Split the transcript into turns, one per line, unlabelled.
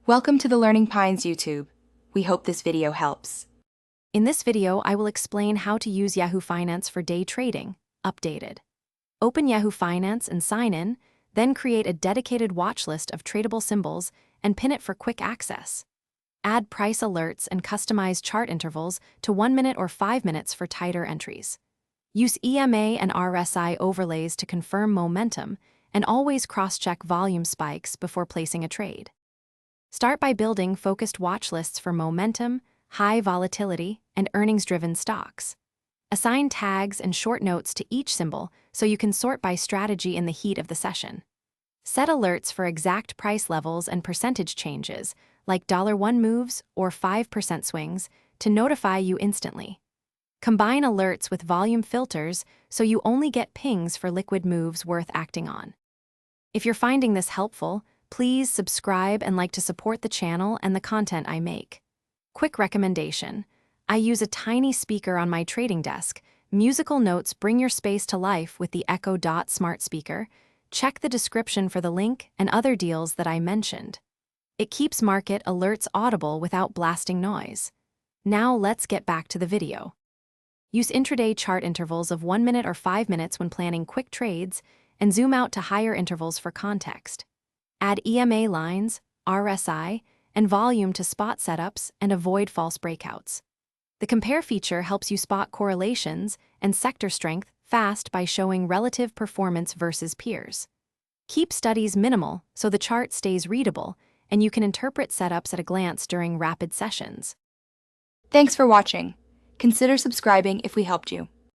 Welcome to the Learning Pines YouTube. We hope this video helps.
In this video, I will explain how to use Yahoo Finance for day trading, updated. Open Yahoo Finance and sign in, then create a dedicated watch list of tradable symbols and pin it for quick access. Add price alerts and customize chart intervals to 1 minute or 5 minutes for tighter entries. Use EMA and RSI overlays to confirm momentum and always cross-check volume spikes before placing a trade. Start by building focused watch lists for momentum, high volatility, and earnings-driven stocks. Assign tags and short notes to each symbol so you can sort by strategy in the heat of the session. Set alerts for exact price levels and percentage changes, like $1 moves or 5% swings, to notify you instantly. Combine alerts with volume filters so you only get pings for liquid moves worth acting on. If you're finding this helpful, please subscribe and like to support the channel and the content I make. Quick recommendation: I use a tiny speaker on my trading desk. Musical notes bring your space to life with the Echo Dot smart speaker. Check the description for the link and other deals that I mentioned. It keeps market alerts audible without blasting noise. Now let's get back to the video. Use intraday chart intervals of 1 minute or 5 minutes when planning quick trades, and zoom out to higher intervals for context. Add EMA lines, RSI, and volume to spot setups and avoid false breakouts. The compare feature helps you spot correlations and sector strength fast by showing relative performance versus peers. Keep studies minimal so the chart stays readable and you can interpret setups at a glance during rapid sessions.
Thanks for watching. Consider subscribing if we helped you.